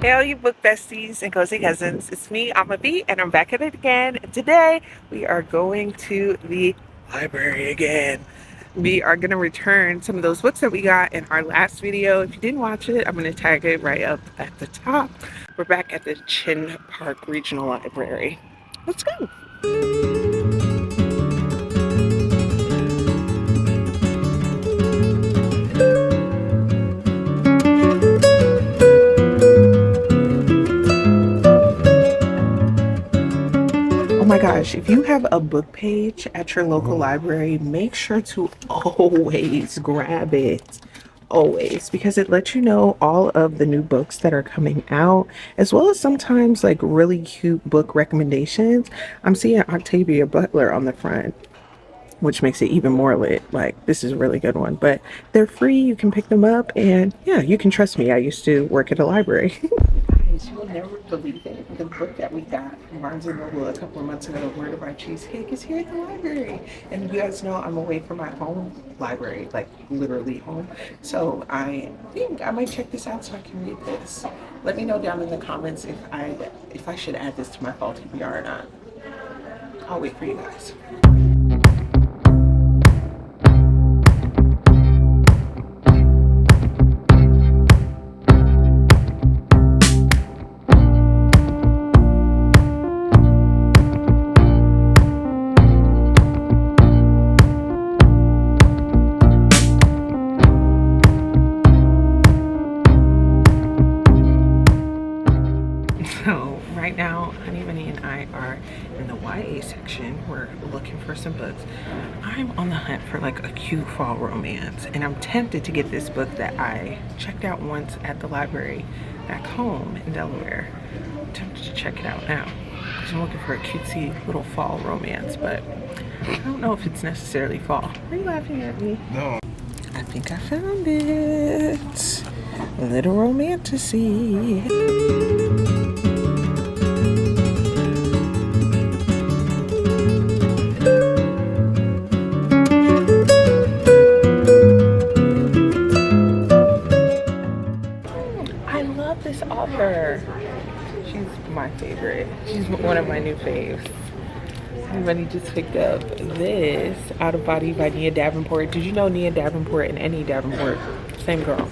Hey, all you book besties and cozy cousins. It's me, Amma B, and I'm back at it again. And today we are going to the library again. We are going to return some of those books that we got in our last video. If you didn't watch it, I'm going to tag it right up at the top. We're back at the Chin Park Regional Library. Let's go. Oh my gosh, if you have a book page at your local library, make sure to always grab it. Always, because it lets you know all of the new books that are coming out, as well as sometimes like really cute book recommendations. I'm seeing Octavia Butler on the front, which makes it even more lit. Like, this is a really good one, but they're free. You can pick them up, and yeah, you can trust me. I used to work at a library. Guys, you will never believe it. The book that we got from Barnes& and Noble a couple of months ago, Where to Buy Cheesecake, is here at the library. And you guys know I'm away from my home library, like literally home. So I think I might check this out so I can read this. Let me know down in the comments if I should add this to my fall TBR or not. I'll wait for you guys. So right now, Honey Bunny and I are in the YA section. We're looking for some books. I'm on the hunt for like a cute fall romance, and I'm tempted to get this book that I checked out once at the library back home in Delaware. I'm tempted to check it out now because I'm looking for a cutesy little fall romance, but I don't know if it's necessarily fall. Are you laughing at me? No. I think I found it. A little romanticy. I love this author. She's my favorite. She's one of my new faves. Everybody just picked up this Out of Body by Nia Davenport. Did you know Nia Davenport and Annie Davenport? Same girl.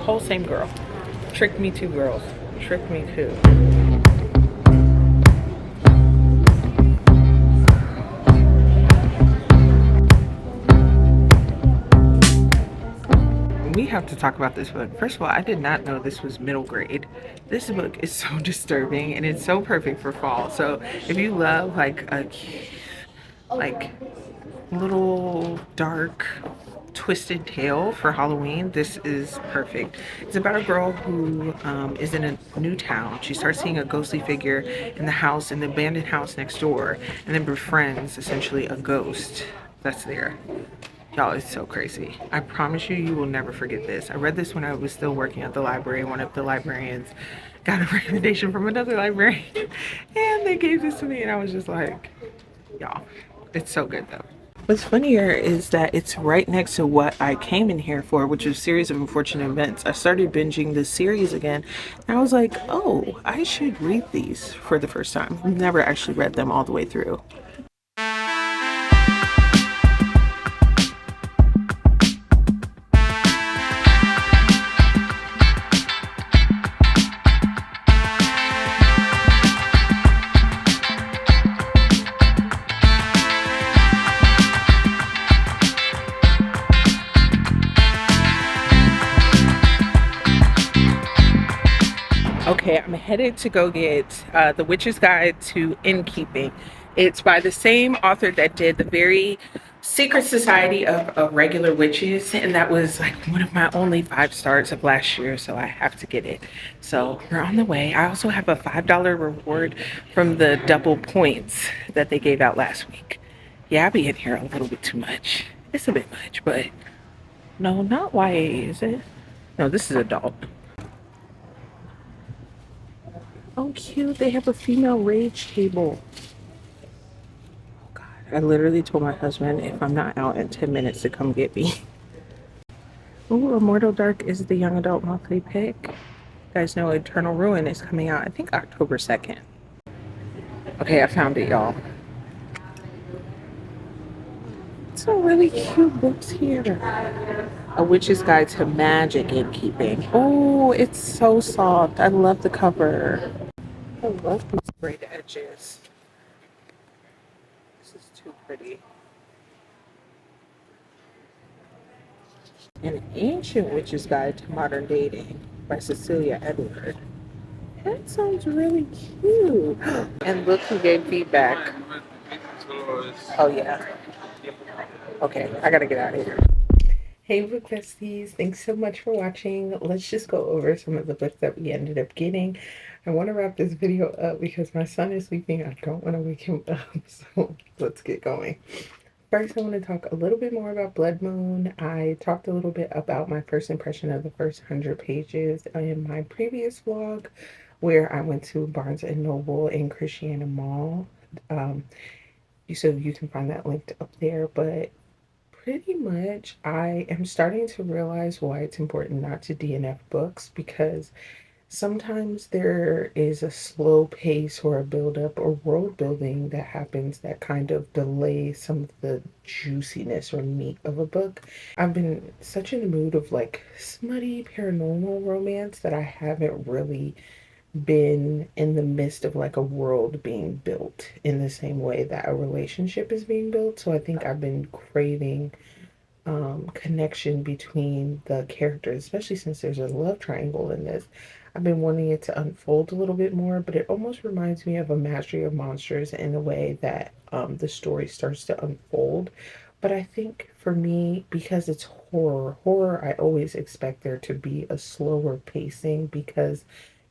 Whole same girl. Tricked me too, girls. Tricked me too. We have to talk about this book. First of all, I did not know this was middle grade. This book is so disturbing and it's so perfect for fall. So if you love like a little dark twisted tale for Halloween, this is perfect. It's about a girl who is in a new town. She starts seeing a ghostly figure in the house, in the abandoned house next door, and then befriends essentially a ghost that's there. Y'all, it's so crazy. I promise you, you will never forget this. I read this when I was still working at the library. One of the librarians got a recommendation from another librarian, and they gave this to me, and I was just like, y'all, it's so good though. What's funnier is that it's right next to what I came in here for, which is Series of Unfortunate Events. I started binging this series again, and I was like, oh, I should read these for the first time. I've never actually read them all the way through. Okay, I'm headed to go get The Witch's Guide to Innkeeping. It's by the same author that did The Very Secret Society of Regular Witches, and that was like one of my only 5 stars of last year, so I have to get it. So we're on the way. I also have a $5 reward from the double points that they gave out last week. Yeah, I be in here a little bit too much. It's a bit much, but no, not YA, is it? No, this is adult. Oh, cute. They have a female rage table. Oh, God. I literally told my husband if I'm not out in 10 minutes to come get me. Ooh, Immortal Dark is the young adult monthly pick. guys know Eternal Ruin is coming out, I think October 2nd. Okay, I found it, y'all. Some really cute books here. A Witch's Guide to Magic and Keeping. Oh, it's so soft. I love the cover. I love these great edges. This is too pretty. An Ancient Witch's Guide to Modern Dating by Cecilia Edward. That sounds really cute. And look who gave feedback. Oh, yeah. Okay, I gotta get out of here. Hey book besties, thanks so much for watching. Let's just go over some of the books that we ended up getting. I want to wrap this video up because my son is sleeping. I don't want to wake him up, so let's get going. First, I want to talk a little bit more about Blood Moon. I talked a little bit about my first impression of the first 100 pages in my previous vlog, where I went to Barnes & Noble and Christiana Mall. So you can find that linked up there, but pretty much I am starting to realize why it's important not to DNF books, because sometimes there is a slow pace or a build up or world building that happens that kind of delays some of the juiciness or meat of a book. I've been such in the mood of like smutty paranormal romance that I haven't really been in the midst of like a world being built in the same way that a relationship is being built. So I think I've been craving connection between the characters, especially since there's a love triangle in this. I've been wanting it to unfold a little bit more, but it almost reminds me of a Mastery of Monsters in a way that the story starts to unfold. But I think for me, because it's horror, I always expect there to be a slower pacing because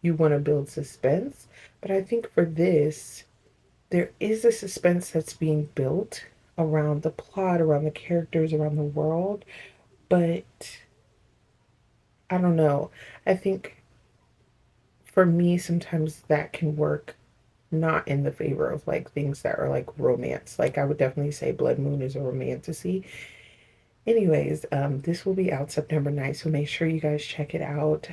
you want to build suspense. But I think for this, there is a suspense that's being built around the plot, around the characters, around the world, but I don't know. I think for me, sometimes that can work not in the favor of like things that are like romance. Like I would definitely say Blood Moon is a romantasy. Anyways, this will be out September 9th, so make sure you guys check it out.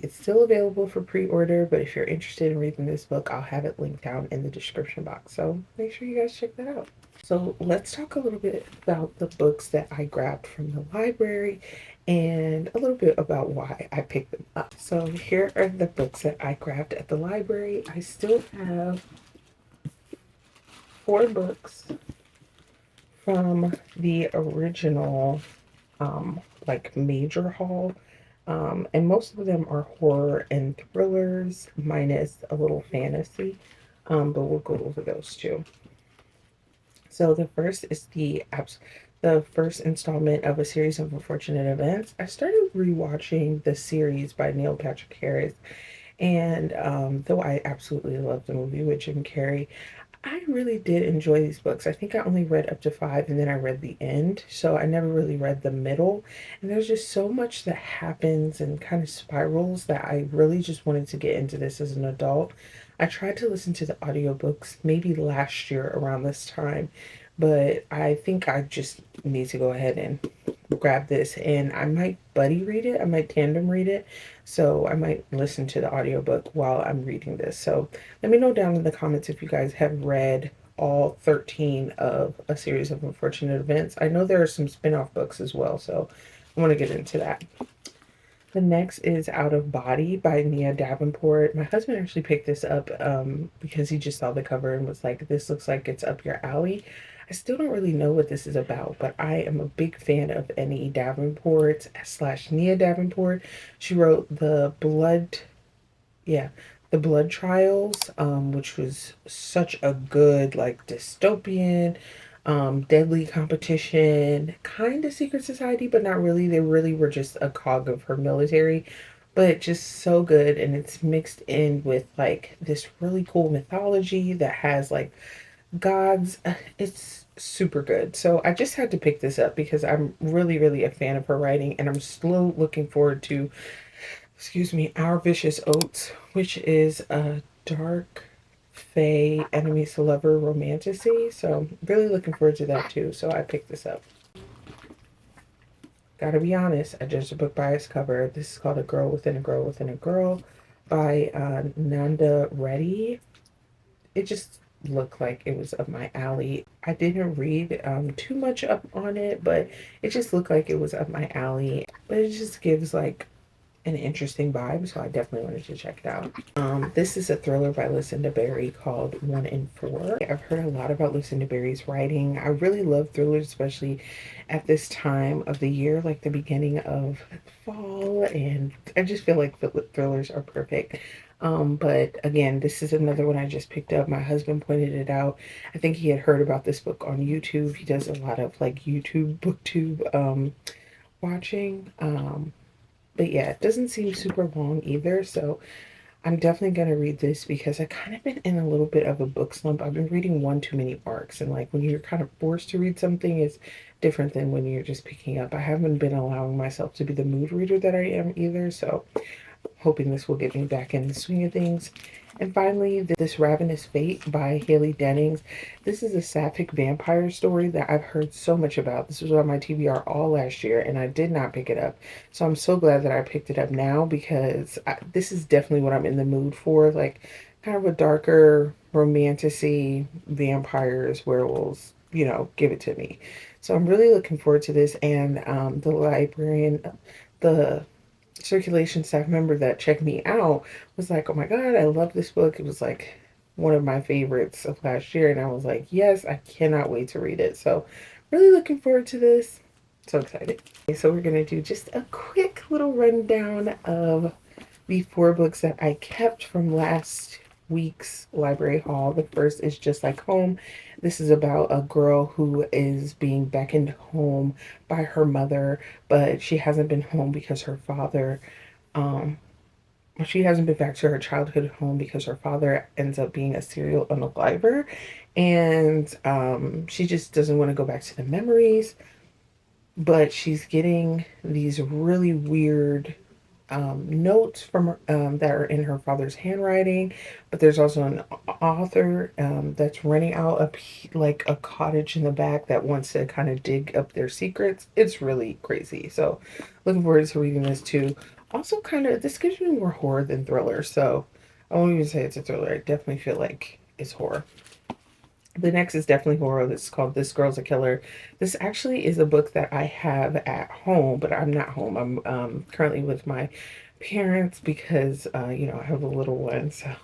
It's still available for pre-order, but if you're interested in reading this book, I'll have it linked down in the description box. So make sure you guys check that out. So let's talk a little bit about the books that I grabbed from the library and a little bit about why I picked them up. So here are the books that I grabbed at the library. I still have 4 books from the original like major haul. And most of them are horror and thrillers minus a little fantasy. But we'll go over those too. So the first is the first installment of a series of unfortunate events. I started rewatching the series by Neil Patrick Harris, and though I absolutely love the movie with Jim Carrey, I really did enjoy these books. I think I only read up to 5 and then I read the end. So I never really read the middle. And there's just so much that happens and kind of spirals that I really just wanted to get into this as an adult. I tried to listen to the audiobooks maybe last year around this time, but I think I just need to go ahead and grab this, and I might buddy read it. I might tandem read it. So I might listen to the audiobook while I'm reading this. So let me know down in the comments if you guys have read all 13 of a series of unfortunate events. I know there are some spin-off books as well, so I want to get into that. The next is Out of Body by Nia Davenport. My husband actually picked this up because he just saw the cover and was like, this looks like it's up your alley. I still don't really know what this is about, but I am a big fan of N.E. Davenport / Nia Davenport. She wrote the Blood Trials, which was such a good like dystopian, deadly competition, kind of secret society, but not really. They really were just a cog of her military, but just so good. And it's mixed in with like this really cool mythology that has like gods. It's super good. So I just had to pick this up because I'm really, really a fan of her writing, and I'm still looking forward to, excuse me, Our Vicious Oats, which is a dark fae enemies to lover romantasy. So really looking forward to that too. So I picked this up. Gotta be honest, I judged a book by its cover. This is called A Girl Within a Girl Within a Girl by Nanda Reddy. It just looked like it was up my alley. I didn't read too much up on it, but it just looked like it was up my alley. But it just gives like an interesting vibe, so I definitely wanted to check it out. This is a thriller by Lucinda Berry called One in Four. I've heard a lot about Lucinda Berry's writing. I really love thrillers, especially at this time of the year, like the beginning of fall, and I just feel like thrillers are perfect. But again, this is another one I just picked up. My husband pointed it out. I think he had heard about this book on YouTube. He does a lot of like YouTube, booktube watching. But yeah, it doesn't seem super long either, so I'm definitely gonna read this because I kind of been in a little bit of a book slump. I've been reading one too many arcs, and like when you're kind of forced to read something, it's different than when you're just picking up. I haven't been allowing myself to be the mood reader that I am either, so hoping this will get me back in the swing of things. And finally, this Ravenous Fate by Haley Dennings. This is a sapphic vampire story that I've heard so much about. This was on my TBR all last year, and I did not pick it up. So I'm so glad that I picked it up now because this is definitely what I'm in the mood for. Like, kind of a darker, romanticy, vampires, werewolves, give it to me. So I'm really looking forward to this. And the librarian, the circulation staff member that checked me out was like, "Oh my God, I love this book." It was like one of my favorites of last year. And I was like, yes, I cannot wait to read it. So really looking forward to this. So excited. Okay, so we're going to do just a quick little rundown of the 4 books that I kept from last week's library haul. The first is Just Like Home. This is about a girl who is being beckoned home by her mother, but she hasn't been home because her father, um, she hasn't been back to her childhood home because her father ends up being a serial unaliver, and she just doesn't want to go back to the memories, but she's getting these really weird notes from that are in her father's handwriting. But there's also an author that's renting out like a cottage in the back that wants to kind of dig up their secrets. It's really crazy. So looking forward to reading this too. Also, kind of this gives me more horror than thriller. So I won't even say it's a thriller. I definitely feel like it's horror. The next is definitely horror. This is called This Girl's a Killer. This actually is a book that I have at home, but I'm not home. I'm currently with my parents because, I have a little one, so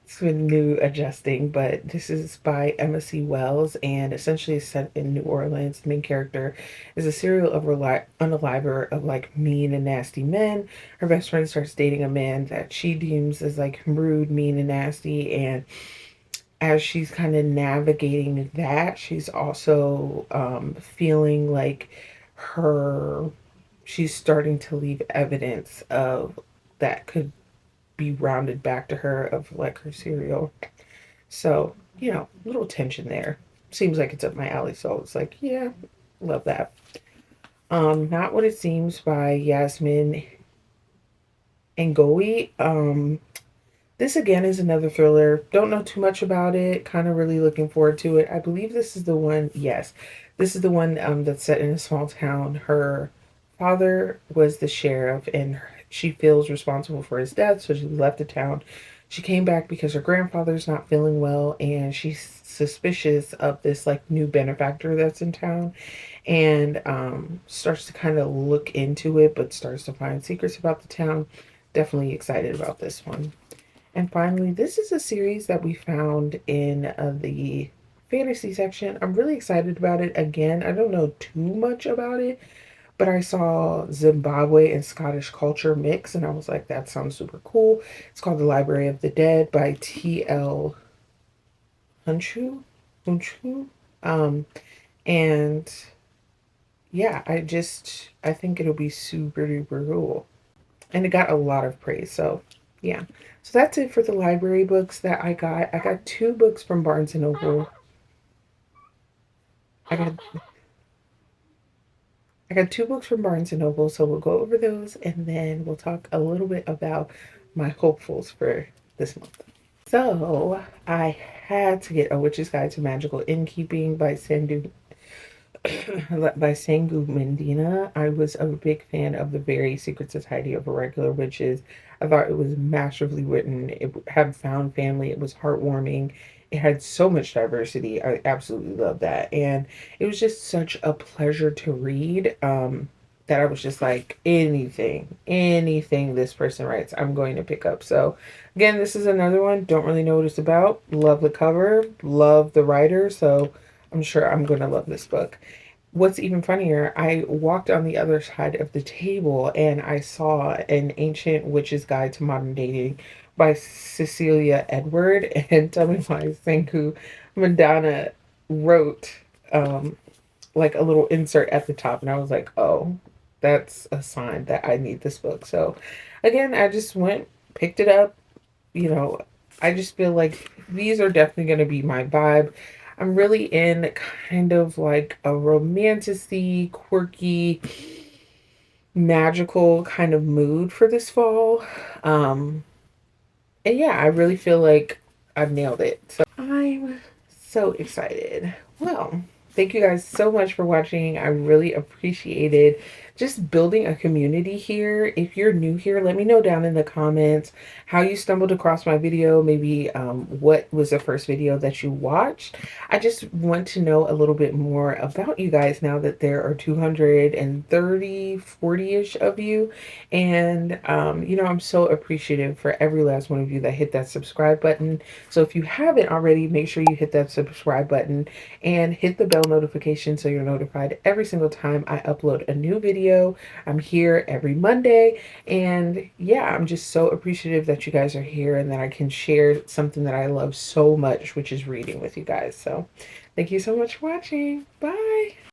it's been new adjusting. But this is by Emma C. Wells, and essentially is set in New Orleans. The main character is a serial unaliver of like mean and nasty men. Her best friend starts dating a man that she deems as like rude, mean, and nasty, and as she's kind of navigating that, she's also feeling like her she's starting to leave evidence of that could be rounded back to her of like her serial. So, little tension there. Seems like it's up my alley, so it's like, yeah, love that. Not What It Seems by Yasmin Ngowi. This again is another thriller. Don't know too much about it. Kind of really looking forward to it. I believe this is the one. Yes, this is the one that's set in a small town. Her father was the sheriff, and she feels responsible for his death, so she left the town. She came back because her grandfather's not feeling well, and she's suspicious of this like new benefactor that's in town, and starts to kind of look into it, but starts to find secrets about the town. Definitely excited about this one. And finally, this is a series that we found in the fantasy section. I'm really excited about it. Again, I don't know too much about it, but I saw Zimbabwe and Scottish culture mix, and I was like, that sounds super cool. It's called The Library of the Dead by T.L. Hunchu. Hunchu. Um, and yeah, I think it'll be super duper cool. And it got a lot of praise. So yeah. So that's it for the library books that I got. I got 2 books from Barnes and Noble. I got I got 2 books from Barnes and Noble, so we'll go over those and then we'll talk a little bit about my hopefuls for this month. So I had to get A Witch's Guide to Magical Innkeeping by Sandu by Sangu Mandana. I was a big fan of The Very Secret Society of Irregular Witches. I thought it was masterfully written. It had found family. It was heartwarming. It had so much diversity. I absolutely love that. And it was just such a pleasure to read, that I was just like, anything this person writes, I'm going to pick up. So, again, this is another one. Don't really know what it's about. Love the cover. Love the writer. So, I'm sure I'm going to love this book. What's even funnier, I walked on the other side of the table and I saw An Ancient Witch's Guide to Modern Dating by Cecilia Edward. And tell me why Sanku Mandana wrote like a little insert at the top. And I was like, oh, that's a sign that I need this book. So again, I just went, picked it up. You know, I just feel like these are definitely going to be my vibe. I'm really in kind of like a romantic-y, quirky, magical kind of mood for this fall. Um, and yeah, I really feel like I've nailed it. So I'm so excited. Well, thank you guys so much for watching. I really appreciated just building a community here. If you're new here, let me know down in the comments how you stumbled across my video, maybe what was the first video that you watched. I just want to know a little bit more about you guys now that there are 230, 40-ish of you. And, you know, I'm so appreciative for every last one of you that hit that subscribe button. So if you haven't already, make sure you hit that subscribe button and hit the bell notification so you're notified every single time I upload a new video. I'm here every Monday. And yeah, I'm just so appreciative that you guys are here and that I can share something that I love so much, which is reading with you guys. So thank you so much for watching. Bye.